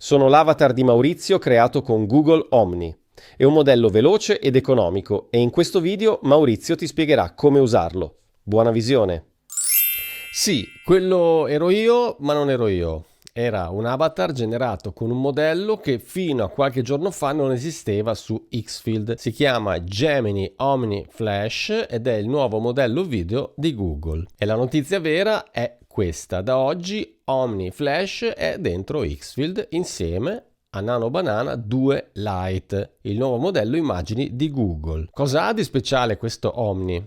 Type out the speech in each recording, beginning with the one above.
Sono l'avatar di Maurizio creato con Google Omni. È un modello veloce ed economico e in questo video Maurizio ti spiegherà come usarlo. Buona visione! Sì, quello ero io, ma non ero io. Era un avatar generato con un modello che fino a qualche giorno fa non esisteva su Xfield. Si chiama Gemini Omni Flash ed è il nuovo modello video di Google. E la notizia vera è questa: da oggi Omni Flash è dentro Xfield insieme a Nano Banana 2 Lite, il nuovo modello immagini di Google. Cosa ha di speciale questo Omni?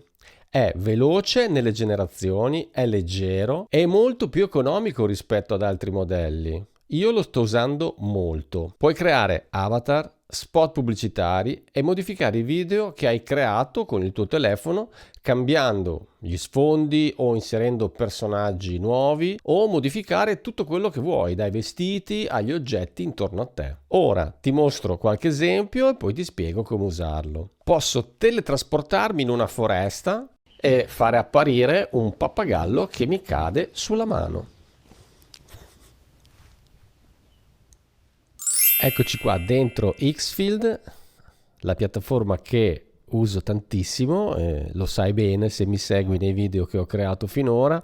È veloce nelle generazioni, è leggero e molto più economico rispetto ad altri modelli. Io lo sto usando molto. Puoi creare avatar, spot pubblicitari e modificare i video che hai creato con il tuo telefono cambiando gli sfondi o inserendo personaggi nuovi o modificare tutto quello che vuoi, dai vestiti agli oggetti intorno a te. Ora ti mostro qualche esempio e poi ti spiego come usarlo. Posso teletrasportarmi in una foresta e fare apparire un pappagallo che mi cade sulla mano. Eccoci qua dentro Xfield, la piattaforma che uso tantissimo, lo sai bene se mi segui nei video che ho creato finora.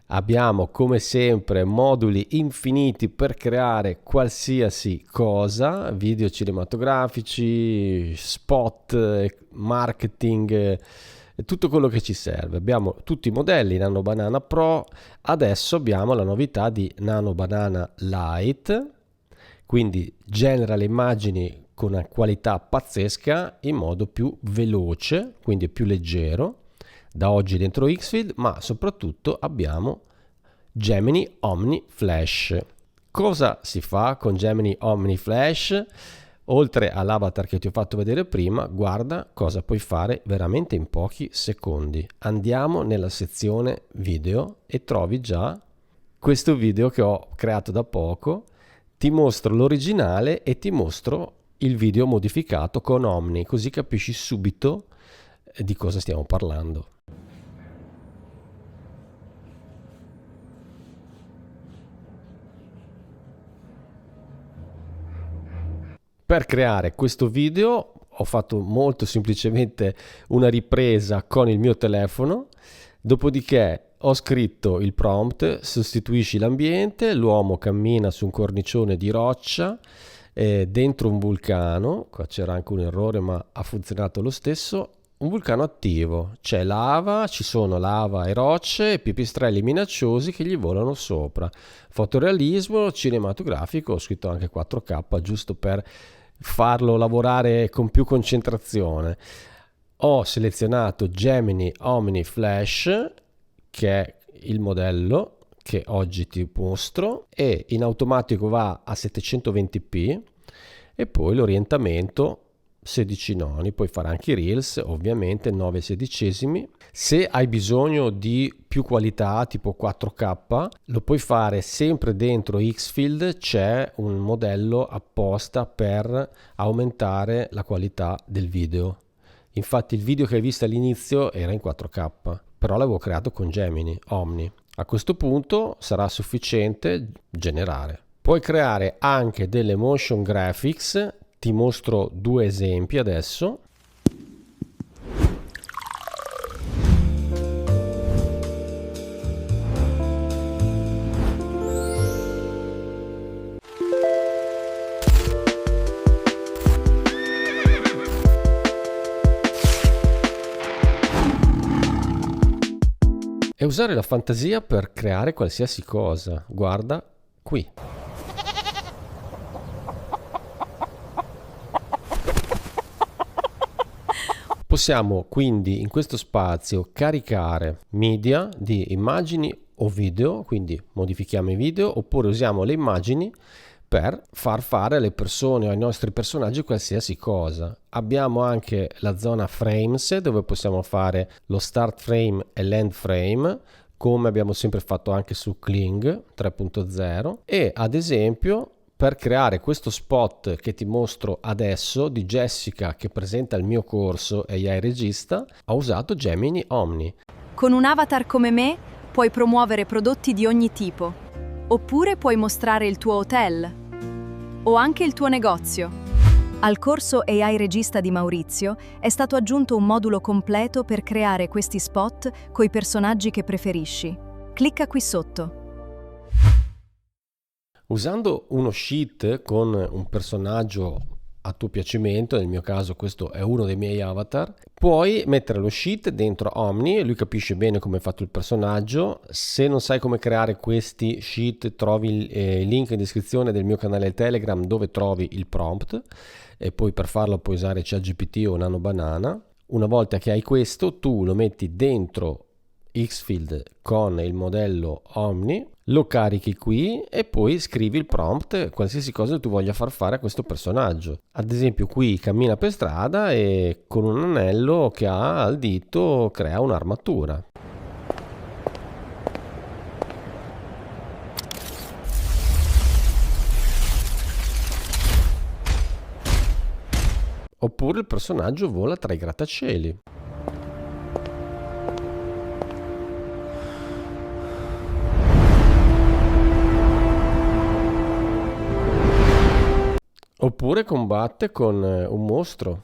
Abbiamo come sempre moduli infiniti per creare qualsiasi cosa, video cinematografici, spot, marketing, tutto quello che ci serve. Abbiamo tutti i modelli Nano Banana Pro, adesso abbiamo la novità di Nano Banana Lite, quindi genera le immagini con una qualità pazzesca in modo più veloce, quindi più leggero, da oggi dentro Xfield, ma soprattutto abbiamo Gemini Omni Flash. Cosa si fa con Gemini Omni Flash? Oltre all'avatar che ti ho fatto vedere prima, guarda cosa puoi fare veramente in pochi secondi. Andiamo nella sezione video e trovi già questo video che ho creato da poco. Ti mostro l'originale e ti mostro il video modificato con Omni, così capisci subito di cosa stiamo parlando. Per creare questo video ho fatto molto semplicemente una ripresa con il mio telefono, dopodiché ho scritto il prompt: sostituisci l'ambiente, l'uomo cammina su un cornicione di roccia dentro un vulcano. Qua c'era anche un errore ma ha funzionato lo stesso. Un vulcano attivo, c'è lava, ci sono lava e rocce e pipistrelli minacciosi che gli volano sopra. Fotorealismo cinematografico, ho scritto anche 4K giusto per farlo lavorare con più concentrazione. Ho selezionato Gemini Omni Flash, che è il modello che oggi ti mostro, e in automatico va a 720p e poi l'orientamento 16 noni, puoi fare anche i reels, ovviamente 9/16. Se hai bisogno di più qualità tipo 4K lo puoi fare sempre dentro Xfield, c'è un modello apposta per aumentare la qualità del video. Infatti il video che hai visto all'inizio era in 4K, però l'avevo creato con Gemini Omni. A questo punto sarà sufficiente generare. Puoi creare anche delle motion graphics. Ti mostro due esempi adesso. E usare la fantasia per creare qualsiasi cosa. Guarda qui. Possiamo quindi in questo spazio caricare media di immagini o video, quindi modifichiamo i video oppure usiamo le immagini per far fare alle persone o ai nostri personaggi qualsiasi cosa. Abbiamo anche la zona frames dove possiamo fare lo start frame e l'end frame, come abbiamo sempre fatto anche su Kling 3.0, e ad esempio per creare questo spot che ti mostro adesso di Jessica che presenta il mio corso AI Regista, ho usato Gemini Omni. Con un avatar come me puoi promuovere prodotti di ogni tipo, oppure puoi mostrare il tuo hotel, o anche il tuo negozio. Al corso AI Regista di Maurizio è stato aggiunto un modulo completo per creare questi spot coi personaggi che preferisci. Clicca qui sotto. Usando uno sheet con un personaggio a tuo piacimento, nel mio caso questo è uno dei miei avatar, puoi mettere lo sheet dentro Omni e lui capisce bene come è fatto il personaggio. Se non sai come creare questi sheet, trovi il link in descrizione del mio canale Telegram dove trovi il prompt, e poi per farlo puoi usare ChatGPT o Nano Banana. Una volta che hai questo, tu lo metti dentro Xfield con il modello Omni, lo carichi qui e poi scrivi il prompt, qualsiasi cosa tu voglia far fare a questo personaggio. Ad esempio qui cammina per strada e con un anello che ha al dito crea un'armatura. Oppure il personaggio vola tra i grattacieli. Oppure combatte con un mostro.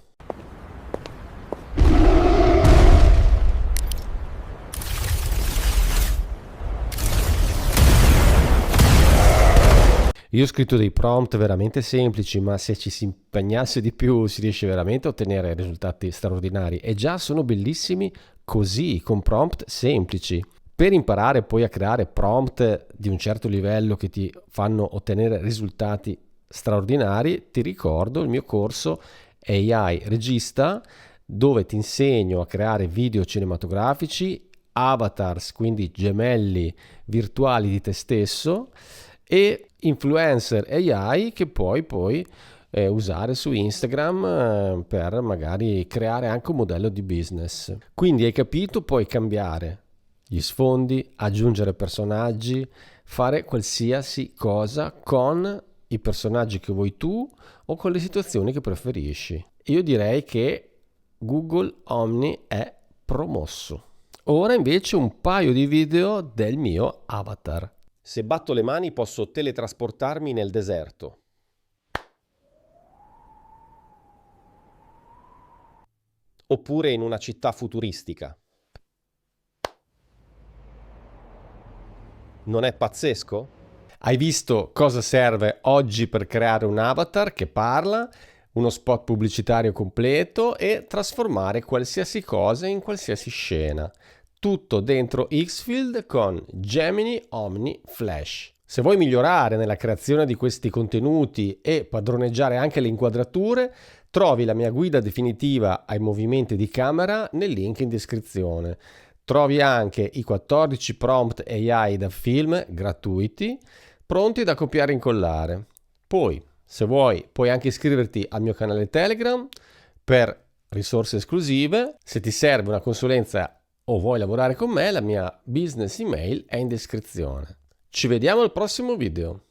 Io ho scritto dei prompt veramente semplici, ma se ci si impegnasse di più si riesce veramente a ottenere risultati straordinari. E già sono bellissimi così, con prompt semplici. Per imparare poi a creare prompt di un certo livello che ti fanno ottenere risultati straordinari, ti ricordo il mio corso AI Regista, dove ti insegno a creare video cinematografici, avatars, quindi gemelli virtuali di te stesso, e influencer AI che puoi poi usare su Instagram per magari creare anche un modello di business. Quindi hai capito, puoi cambiare gli sfondi, aggiungere personaggi, fare qualsiasi cosa con i personaggi che vuoi tu o con le situazioni che preferisci. Io direi che Google Omni è promosso. Ora invece un paio di video del mio avatar. Se batto le mani posso teletrasportarmi nel deserto. Oppure in una città futuristica. Non è pazzesco? Hai visto cosa serve oggi per creare un avatar che parla, uno spot pubblicitario completo e trasformare qualsiasi cosa in qualsiasi scena. Tutto dentro Xfield con Gemini Omni Flash. Se vuoi migliorare nella creazione di questi contenuti e padroneggiare anche le inquadrature, trovi la mia guida definitiva ai movimenti di camera nel link in descrizione. Trovi anche i 14 prompt AI da film gratuiti, pronti da copiare e incollare. Poi, se vuoi, puoi anche iscriverti al mio canale Telegram per risorse esclusive. Se ti serve una consulenza o vuoi lavorare con me, la mia business email è in descrizione. Ci vediamo al prossimo video.